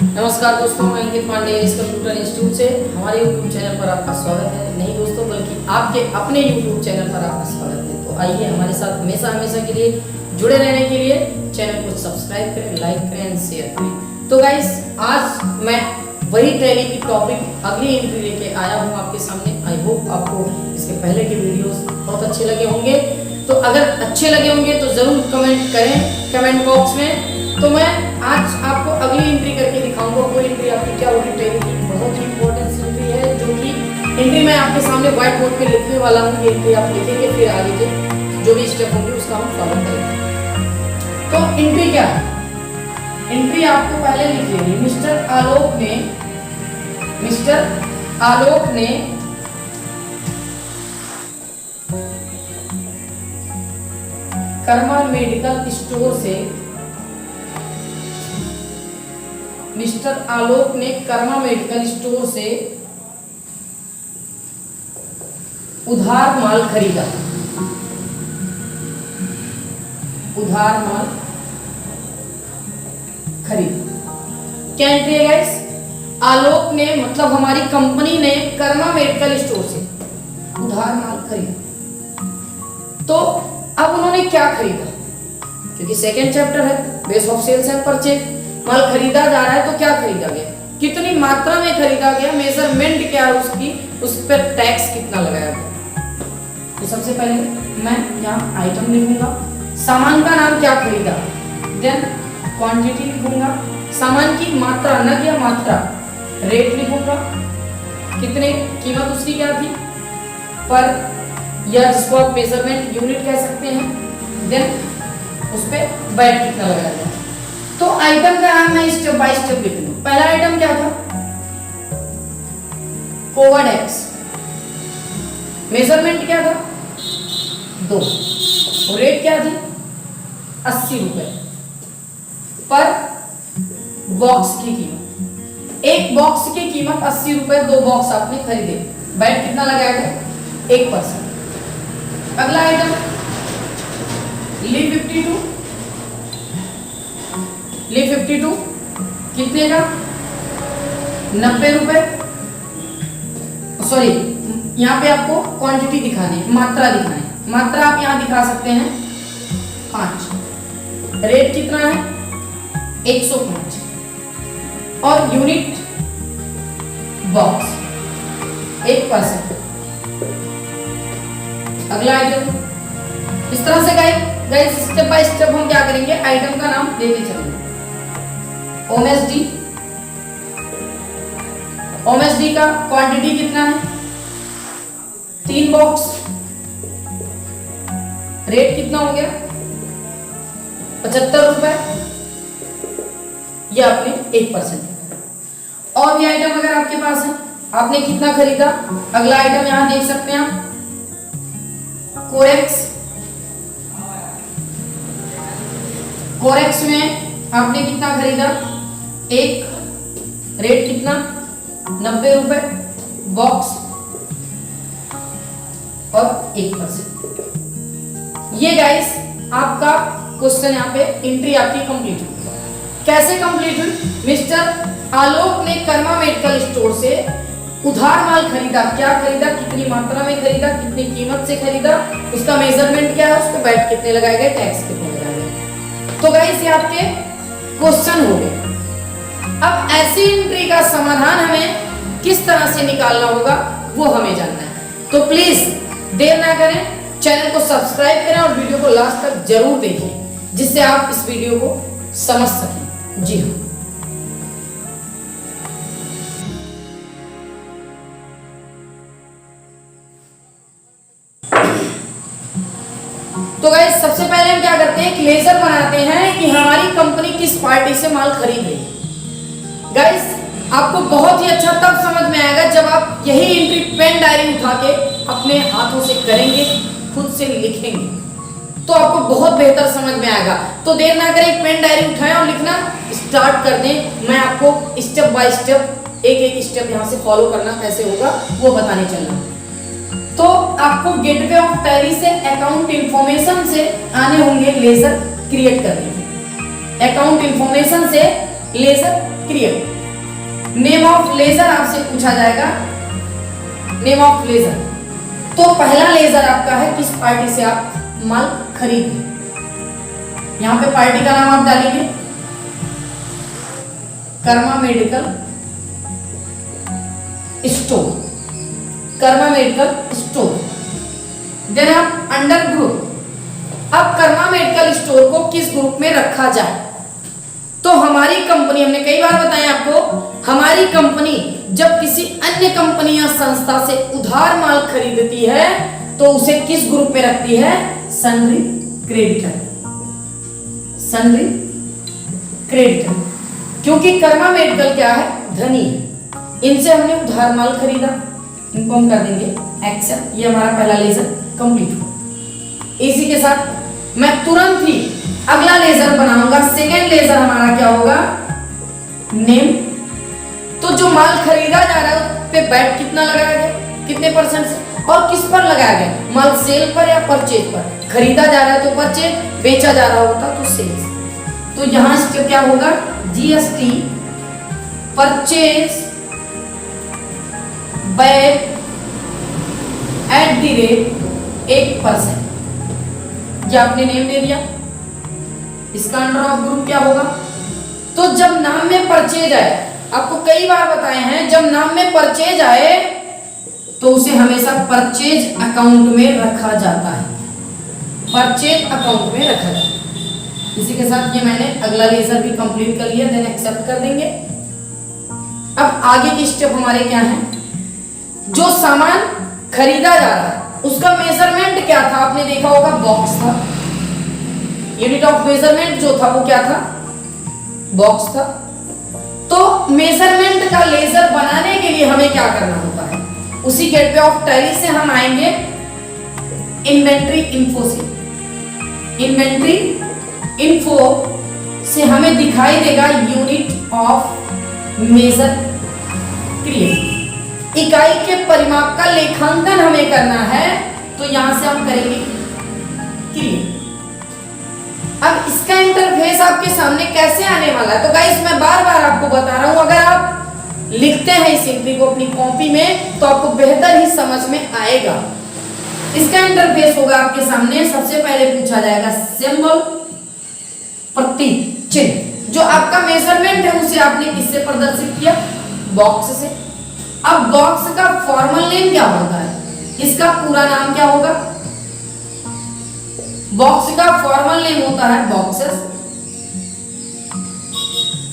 नमस्कार दोस्तों, मैं अंकित पांडे इस कंप्यूटर इंस्टीट्यूट से हमारे यूट्यूब चैनल पर आपका स्वागत है। नहीं दोस्तों, बल्कि आपके अपने यूट्यूब चैनल पर आपका स्वागत है। तो आइए हमारे साथ हमेशा के लिए जुड़े रहने के लिए चैनल को सब्सक्राइब करें, लाइक करें एंड शेयर करें। तो गाइस, आज मैं वही टैली की टॉपिक अगली एंट्री लेके आया हूँ आपके सामने। आई होप आपको इसके पहले के वीडियोस बहुत अच्छे लगे होंगे। तो अगर अच्छे लगे होंगे तो जरूर कमेंट करें कमेंट बॉक्स में। तो मैं आज आपको अगली एंट्री करके दिखाऊंगा। वो एंट्री आपकी क्या होगी, टैली की बहुत ही इंपॉर्टेंट एंट्री है, जो कि एंट्री मैं आपके सामने व्हाइट बोर्ड पे लिखने वाला हूँ। ये एंट्री आप लिखेंगे, फिर आगे के जो भी स्टेप होंगे उसका हम फॉलो करेंगे। तो एंट्री क्या है? एंट्री आपको पहले लिख लेनी। मिस्टर आलोक ने कर्मा मेडिकल स्टोर से मिस्टर आलोक ने कर्मा मेडिकल स्टोर से उधार माल खरीदा। उधार माल खरीदा। क्या एंट्री है गाइस? आलोक ने मतलब हमारी कंपनी ने कर्मा मेडिकल स्टोर से उधार माल खरीदा। तो अब उन्होंने क्या खरीदा? क्योंकि सेकेंड चैप्टर है, base of sales and purchase. माल खरीदा जा रहा है तो क्या खरीदा गया, कितनी मात्रा में खरीदा गया, मेजरमेंट क्या है उसकी, उस पर टैक्स कितना लगाया गया। तो सबसे पहले मैं यहाँ आइटम लिखूंगा, सामान का नाम क्या खरीदा, देन क्वांटिटी लिखूंगा, सामान की मात्रा, न क्या मात्रा, रेट लिखूंगा, कितने कीमत उसकी क्या थी पर, या जिसको आप मेजरमेंट यूनिट कह सकते हैं, देन उस पे वैट कितना लगाया गया। तो आइटम का नाम मैं स्टेप बाय स्टेप लिखूंगा। पहला आइटम क्या था? कोवाडेक्स। मेजरमेंट क्या था? 2। और रेट क्या थी? 80 रुपए पर बॉक्स की कीमत। एक बॉक्स की कीमत 80 रुपए, 2 बॉक्स आपने खरीदे, वैट कितना लगाया गया? 1%। अगला आइटम ली 52 कितने का? 90 रुपए। सॉरी, यहाँ पे आपको क्वांटिटी दिखानी है, मात्रा दिखानी है। मात्रा आप यहाँ दिखा सकते हैं 5। रेट कितना है? 105। और यूनिट बॉक्स 1%। अगला आइटम इस तरह से गाइस स्टेप बाय स्टेप हम क्या करेंगे, आइटम का नाम देते चलेंगे। ओएसडी का क्वांटिटी कितना है? 3 बॉक्स। रेट कितना हो गया? 75 रुपए। यह आपने 1%। और भी आइटम अगर आपके पास है, आपने कितना खरीदा? अगला आइटम यहां देख सकते हैं आप, कोरेक्स में आपने कितना खरीदा? 1। रेट कितना? 90 रुपए, बॉक्स और 1%। ये गाइस आपका क्वेश्चन, यहाँ पे एंट्री आपकी कंप्लीट हुई। कैसे कंप्लीट हुई? मिस्टर आलोक ने कर्मा मेडिकल स्टोर से उधार माल खरीदा। क्या खरीदा, कितनी मात्रा में खरीदा, कितनी कीमत से खरीदा, उसका मेजरमेंट क्या है, उसके वैट कितने लगाए गए, टैक्स कितने लगाए गए। तो गाइस ये आपके क्वेश्चन हो गए। अब ऐसी एंट्री का समाधान हमें किस तरह से निकालना होगा वो हमें जानना है। तो प्लीज देर ना करें, चैनल को सब्सक्राइब करें और वीडियो को लास्ट तक जरूर देखें, जिससे आप इस वीडियो को समझ सकें। जी हाँ, तो गाइस सबसे पहले हम क्या करते हैं, एक लेजर बनाते हैं कि हमारी कंपनी किस पार्टी से माल खरीद रही है। गाइस आपको बहुत ही अच्छा तब समझ में आएगा जब आप यही एंट्री पेन डायरी उठा के अपने हाथों से करेंगे, खुद से लिखेंगे, तो आपको बहुत बेहतर समझ में आएगा। तो देर ना करें, पेन डायरी उठाएं और लिखना स्टार्ट कर दें। मैं आपको स्टेप बाय स्टेप एक स्टेप यहाँ से फॉलो करना कैसे होगा वो बताने चल रहा हूँ। तो आपको गेटवे ऑफ टैली से अकाउंट इंफॉर्मेशन से आने होंगे लेजर क्रिएट करने के। अकाउंट इंफॉर्मेशन से ledger create. Name of ledger आपसे पूछा जाएगा, नेम ऑफ लेजर। तो पहला लेजर आपका है किस पार्टी से आप माल खरीद, यहां पे पार्टी का नाम आप डालेंगे Karma medical store, Karma medical store. Then आप अंडर ग्रुप, अब कर्मा मेडिकल स्टोर को किस ग्रुप में रखा जाए, तो हमारी कंपनी, हमने कई बार बताया आपको, हमारी कंपनी जब किसी अन्य कंपनी या संस्था से उधार माल खरीदती है तो उसे किस ग्रुप में रखती है, सन्ड्री क्रेडिटर, सन्ड्री क्रेडिटर। क्योंकि कर्मा मेडिकल क्या है, धनी, इनसे हमने उधार माल खरीदा, इनको हम कर देंगे एक्सेप्ट। ये हमारा पहला लेजर कंप्लीट हो। इसी के साथ मैं तुरंत ही अगला लेजर बनाऊंगा। सेकेंड लेजर हमारा क्या होगा, नेम। तो जो माल खरीदा जा रहा है उस पे वैट कितना लगाया गया, कितने परसेंट से, और किस पर लगाया गया, माल सेल पर या परचेज पर। खरीदा जा रहा है तो परचेज, बेचा जा रहा होता तो सेल्स। तो यहां से क्या होगा, जीएसटी परचेज वैट @ 1%। ये आपने नेम दे दिया। इसका अंडर ऑफ ग्रुप क्या होगा, तो जब नाम में परचेज आए, आपको कई बार बताए हैं, जब नाम में परचेज आए तो उसे हमेशा परचेज अकाउंट में रखा जाता है, परचेज अकाउंट में रखा जाता है। इसी के साथ ये मैंने अगला लेजर भी कंप्लीट कर लिया, देन एक्सेप्ट कर देंगे। अब आगे की स्टेप हमारे क्या है, जो सामान खरीदा जा रहा है उसका मेजरमेंट क्या था, आपने देखा होगा बॉक्स था, यूनिट ऑफ मेजरमेंट जो था वो क्या था, बॉक्स था। तो मेजरमेंट का लेजर बनाने के लिए हमें क्या करना होता है, उसी गेटवे ऑफ टैली से हम आएंगे इन्वेंट्री इन्फो से। इन्वेंट्री इन्फो से हमें दिखाई देगा यूनिट ऑफ मेजर क्रिएट, इकाई के परिमाप का लेखांकन हमें करना है, तो यहां से हम करेंगे क्रिएट। अब इसका इंटरफेस आपके सामने कैसे आने वाला है, तो गाइस मैं बार बार आपको बता रहा हूं, अगर आप लिखते हैं इस एंट्री को अपनी कॉपी में तो आपको बेहतर ही समझ में आएगा। इसका इंटरफेस होगा आपके सामने, सबसे पहले पूछा जाएगा सिंबल, प्रतीक, चिन्ह। जो आपका मेजरमेंट है उसे आपने किससे प्रदर्शित किया, बॉक्स से। अब बॉक्स का फॉर्मल नेम क्या होता है, इसका पूरा नाम क्या होगा, बॉक्स का फॉर्मल नेम होता है बॉक्सेस।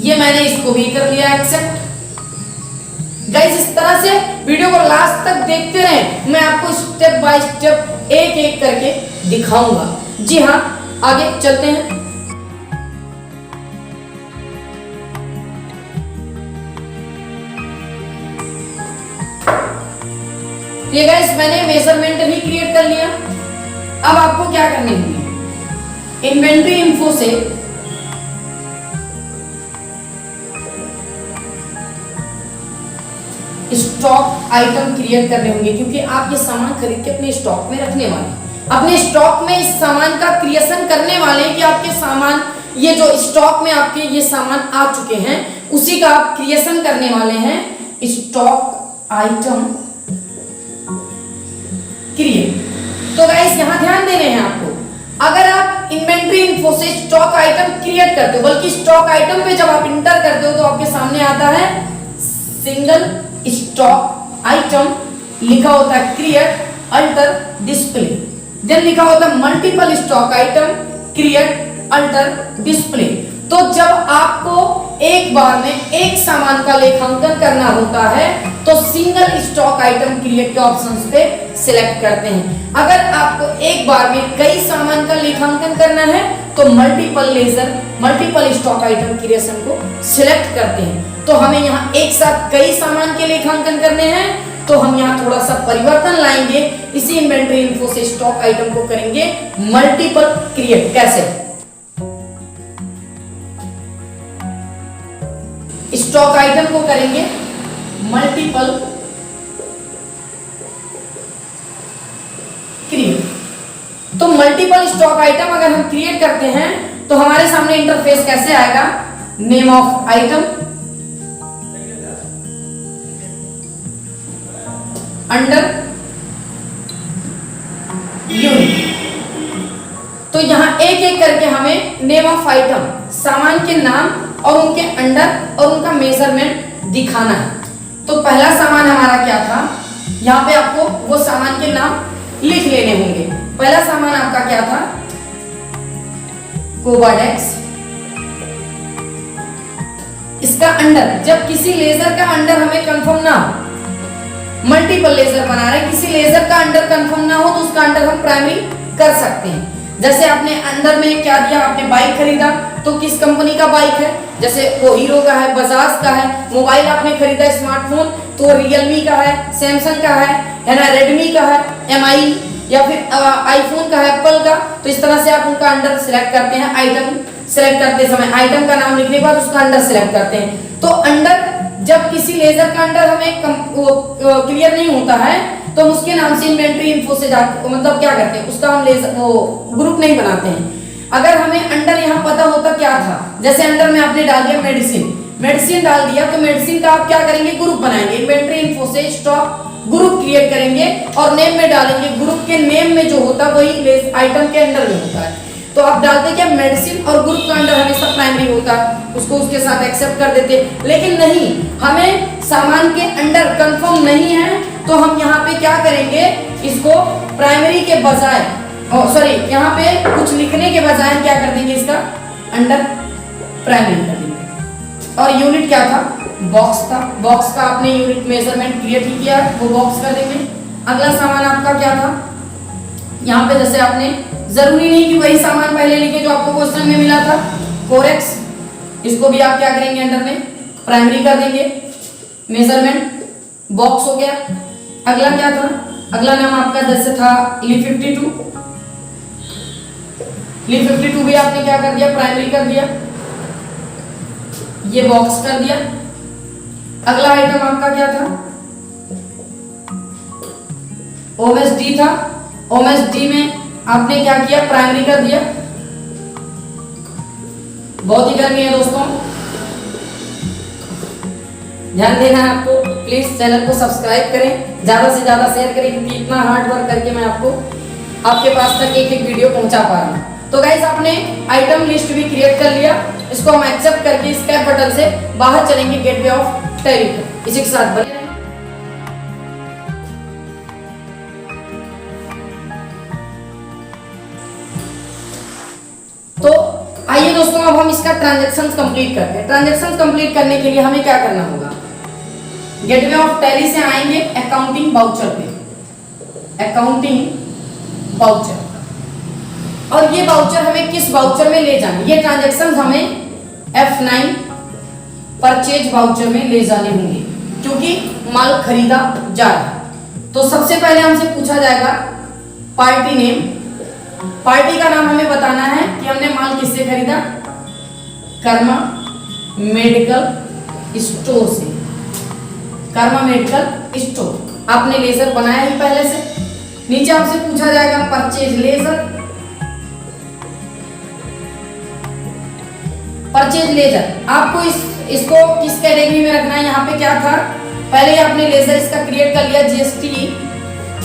ये मैंने इसको भी कर लिया एक्सेप्ट। गाइस इस तरह से वीडियो को लास्ट तक देखते रहें, मैं आपको स्टेप बाय स्टेप एक एक करके दिखाऊंगा। जी हाँ, आगे चलते हैं। ये गाइस मैंने मेजरमेंट भी क्रिएट कर लिया। अब आपको क्या करने होंगे, इन्वेंट्री इन्फो से स्टॉक आइटम क्रिएट करने होंगे, क्योंकि आप ये सामान खरीद के अपने स्टॉक में रखने वाले हैं, अपने स्टॉक में इस सामान का क्रिएशन करने वाले हैं कि आपके सामान, ये जो स्टॉक में आपके ये सामान आ चुके हैं उसी का आप क्रिएशन करने वाले हैं, स्टॉक आइटम क्रिएट। तो गाइस यहां ध्यान देने हैं आपको, अगर आप इन्वेंट्री इन्फो से स्टॉक आइटम क्रिएट करते हो, बल्कि स्टॉक आइटम पे जब आप इंटर करते हो तो आपके सामने आता है सिंगल स्टॉक आइटम, लिखा होता है क्रिएट अल्टर डिस्प्ले, देन लिखा होता है multiple stock item create alter display. तो जब आपको एक बार में एक सामान का लेखांकन करना होता है तो सिंगल स्टॉक आइटम क्रिएट के ऑप्शंस पे सिलेक्ट करते हैं। अगर आपको एक बार में कई सामान का लेखांकन करना है तो multiple ledger, multiple stock item creation को सिलेक्ट करते हैं। तो हमें यहाँ एक साथ कई सामान के लेखांकन करने हैं, तो हम यहाँ थोड़ा सा परिवर्तन लाएंगे, इसी इन्वेंट्री इन्फो से स्टॉक आइटम को करेंगे मल्टीपल क्रिएट। कैसे, स्टॉक आइटम को करेंगे मल्टीपल क्रिएट। तो मल्टीपल स्टॉक आइटम अगर हम क्रिएट करते हैं तो हमारे सामने इंटरफेस कैसे आएगा, name of item, under unit. तो यहां एक एक करके हमें नेम ऑफ आइटम, सामान के नाम और उनके अंडर और उनका मेजरमेंट दिखाना है। तो पहला सामान हमारा क्या था, यहाँ पे आपको वो सामान के नाम लिख लेने होंगे। पहला सामान आपका क्या था, कोबाडेक्स। इसका अंडर, जब किसी लेजर का अंडर हमें कंफर्म ना हो, मल्टीपल लेजर बना रहे, किसी लेजर का अंडर कंफर्म ना हो तो उसका अंडर हम प्राइमरी कर सकते हैं। जैसे आपने अंदर में क्या दिया, आपने बाइक खरीदा तो किस कंपनी का बाइक है, जैसे वो हीरो का है, बजाज का है। मोबाइल आपने खरीदा स्मार्टफोन तो रियलमी का है, सैमसंग का है ना, रेडमी का है, एमआई या फिर आईफोन का है, एप्पल का। तो इस तरह से आप उनका अंडर सिलेक्ट करते हैं। आइटम सिलेक्ट करते समय आइटम का नाम लिखने के बाद उसका अंडर सिलेक्ट करते हैं। तो अंडर, जब किसी लेजर का अंडर हमें क्लियर नहीं होता है तो हम उसके नाम से इन्वेंटरी इन्फो से जाके मतलब क्या करते हैं, उसका हम लेजर वो ग्रुप नहीं बनाते हैं। अगर हमें अंडर यहाँ पता होता क्या था, जैसे अंडर में आपने डाल दिया मेडिसिन डाल दिया, तो मेडिसिन का आप क्या करेंगे, ग्रुप बनाएंगे। इन्वेंटरी इन्फो से स्टॉक ग्रुप क्रिएट करेंगे और नेम में डालेंगे। ग्रुप के नेम में जो होता है वही आइटम के अंडर में होता है। तो आप डालते क्या, मेडिसिन और ग्रुप का अंडर हमेशा प्राइमरी होता है, उसको उसके साथ एक्सेप्ट कर देते। लेकिन नहीं, हमें सामान के अंडर कंफर्म नहीं है तो हम यहाँ पे क्या करेंगे, इसको प्राइमरी के बजाय सॉरी यहाँ पे कुछ लिखने के बजाय क्या कर देंगे, इसका अंडर प्राइमरी कर देंगे। और यूनिट क्या था, बॉक्स था। बॉक्स का आपने यूनिट मेजरमेंट क्रिएट ही किया, वो बॉक्स कर देंगे। अगला सामान आपका क्या था, यहाँ पे जैसे आपने, जरूरी नहीं कि वही सामान पहले लिखे जो आपको क्वेश्चन में मिला था, कोरेक्स, इसको भी आप क्या करेंगे, अंडर में प्राइमरी कर देंगे। मेजरमेंट बॉक्स हो गया। अगला क्या था, अगला नाम आपका जैसे था ली52 भी आपने क्या कर दिया, प्राइमरी कर दिया, ये बॉक्स कर दिया। अगला आइटम आपका क्या था, ओएसडी था। ओएसडी में आपने क्या किया, प्राइमरी कर दिया। बहुत ही गर्मी है दोस्तों, ध्यान देना है आपको। प्लीज चैनल को सब्सक्राइब करें, ज्यादा से ज्यादा शेयर करें, क्योंकि इतना हार्ड वर्क करके मैं आपको आपके पास तक एक एक वीडियो पहुंचा पा रहा हूं। तो गाइस, आपने आइटम लिस्ट भी क्रिएट कर लिया, इसको हम एक्सेप्ट करके स्कैप बटन से बाहर चलेंगे गेटवे ऑफ टैली। इसी के साथ बने रहें। तो आइए दोस्तों, अब हम इसका ट्रांजैक्शन कंप्लीट करते हैं। ट्रांजैक्शन कंप्लीट करने के लिए हमें क्या करना होगा, गेटवे ऑफ टैली से आएंगे अकाउंटिंग वाउचर पे, अकाउंटिंग वाउचर। और ये वाउचर हमें किस वाउचर में ले जाने, ये ट्रांजैक्शन हमें F9 परचेज वाउचर में ले जाने होंगे, क्योंकि माल खरीदा जा रहा है। तो सबसे पहले हमसे पूछा जाएगा पार्टी नेम। पार्टी का नाम हमें बताना है कि हमने माल किससे खरीदा, कर्मा मेडिकल स्टोर से। कर्मा मेडिकल स्टोर आपने लेजर बनाया ही पहले से। नीचे आपसे पूछा जाएगा परचेज लेजर। परचेज लेजर आपको इसको किस कैटेगरी में रखना है, यहाँ पे क्या था, पहले ही आपने लेजर इसका क्रिएट कर लिया, जीएसटी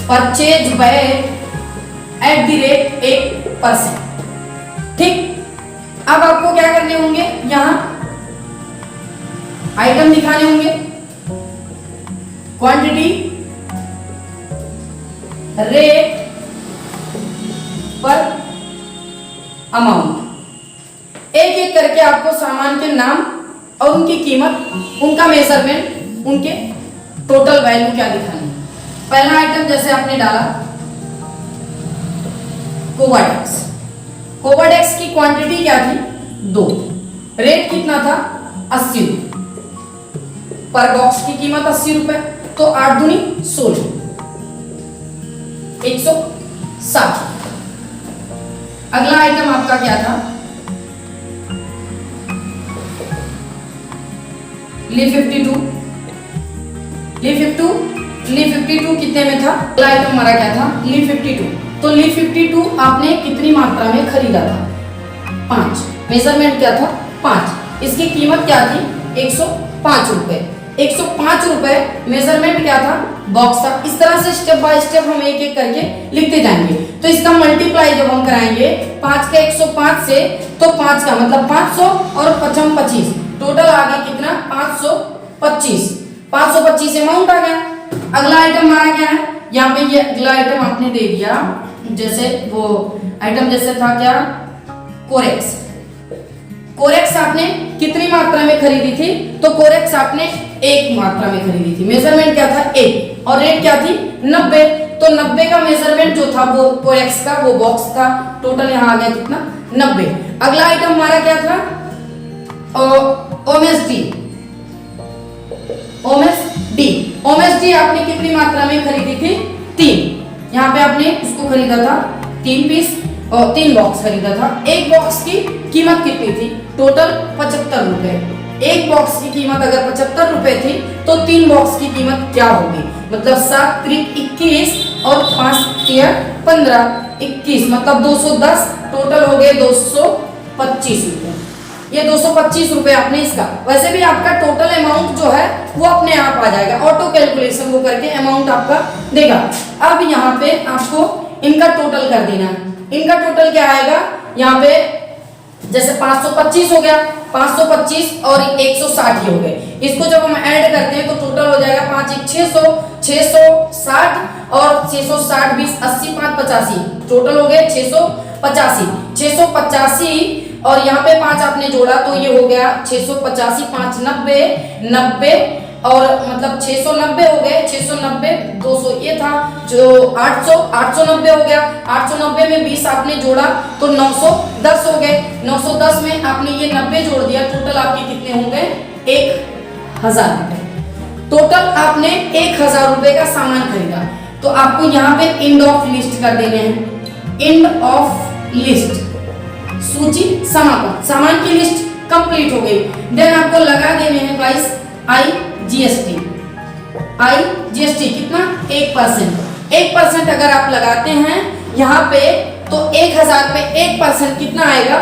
परचेज बाय @1%। ठीक, अब आपको क्या करने होंगे, यहां आइटम दिखाने होंगे, क्वांटिटी, रेट पर अमाउंट। एक एक करके आपको सामान के नाम और उनकी कीमत, उनका मेजरमेंट, उनके टोटल वैल्यू क्या दिखानी है। पहला आइटम जैसे आपने डाला कोबाडेक्स। कोबाडेक्स की क्वांटिटी क्या थी, 2। रेट कितना था, 80 रुपए। पर बॉक्स की कीमत 80 रुपए, तो 8 दूनी 16, 160। अगला आइटम आपका क्या था, ली52। ली52 कितने में था, अगला आइटम हमारा क्या था, ली52। तो ली52 आपने कितनी मात्रा में खरीदा था, 5। मेजरमेंट क्या था, 5। इसकी कीमत क्या थी, 105 रुपए। 105 रुपए। मेजरमेंट क्या था, बॉक्स था। इस तरह से स्टेप बाय स्टेप हम एक एक करके लिखते जाएंगे। तो इसका मल्टीप्लाई जब हम कराएंगे 5 के 105 से, तो 5 का मतलब 500 और 5 25, टोटल आ गया कितना 525। 525 अमाउंट आ गया। अगला आइटम हमारा क्या है, यहाँ पे ये अगला आइटम आपने दे दिया, जैसे वो आइटम जैसे था क्या, कोरेक्स। कोरेक्स आपने कितनी मात्रा में खरीदी थी, तो कोरेक्स आपने 1 मात्रा में खरीदी थी। मेजरमेंट क्या था 1 और रेट क्या थी 90। तो 90 का मेजरमेंट जो था वो कोरेक्स का वो बॉक्स था। टोटल यहाँ आ गया कितना 90। अगला आइटम हमारा क्या था, ओमेसडी। ओमेसडी आपने कितनी मात्रा में खरीदी थी 3। यहाँ पे आपने उसको खरीदा था 3 पीस और 3 बॉक्स खरीदा था। एक बॉक्स की कीमत कितनी थी, टोटल 75 रुपए। एक बॉक्स की कीमत अगर 75 रुपए थी तो 3 बॉक्स की कीमत क्या होगी, मतलब 7 त्रिक 21 और 5 तिया 15, 21 मतलब 210, टोटल हो गए 225 रुपए। ये 225 रुपए आपने इसका, वैसे भी आपका टोटल अमाउंट जो है वो अपने आप आ जाएगा, ऑटो कैलकुलेशन को करके अमाउंट आपका देगा। अब यहाँ पे आपको इनका टोटल कर देना है। इनका टोटल क्या आएगा, यहाँ पे जैसे 525 हो गया, 525 और 160 हो गए। इसको जब हम ऐड करते हैं तो टोटल हो जाएगा 5 1 600, 660 और 660 20 80 5 85, टोटल हो गए 685। 685 और यहाँ पे 5 आपने जोड़ा तो ये हो गया 685, 5 90, 90 और मतलब 690 हो गए, 690 200 ये था जो 800, 890 हो गया। 890 में 20 आपने जोड़ा तो 910 हो गए। 910 में आपने ये 90 जोड़ दिया, टोटल आपके कितने हो गए 1000 रुपए। टोटल आपने 1000 रुपए का सामान खरीदा। तो आपको यहाँ पे एंड ऑफ लिस्ट कर देने हैं। एंड ऑफ लिस्ट, सूची समापन, सामान की लिस्ट कंप्लीट हो गई। देन आपको लगा देने हैं गाइस IGST। IGST कितना 1%। 1% अगर आप लगाते हैं यहाँ पे तो 1000 पे 1% कितना आएगा,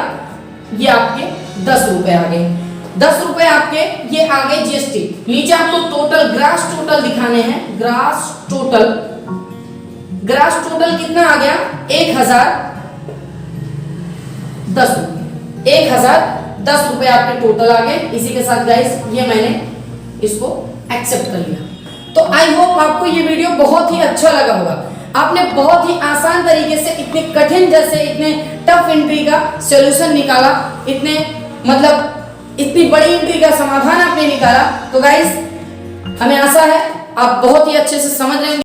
ये आपके 10 रुपए आ गए। 10 रुपए आपके ये आ गए GST। नीचे आपको टोटल ग्रास टोटल दिखाने हैं। ग्रास टोटल कितना आ गया 1010 रुपए। 1010 रुपए आपके टोटल आ गए। इसी के साथ गाइस ये मैंने इसको एक्सेप्ट कर लिया। तो आई होप आपको ये वीडियो बहुत ही अच्छा लगा होगा। आपने बहुत ही आसान तरीके से इतने कठिन जैसे इतने टफ एंट्री का सॉल्यूशन निकाला, इतने मतलब इतनी बड़ी एंट्री का समाधान आपने निकाला। तो गाइस हमें आशा है आप बहुत ही अच्छे से समझ रहे हैं।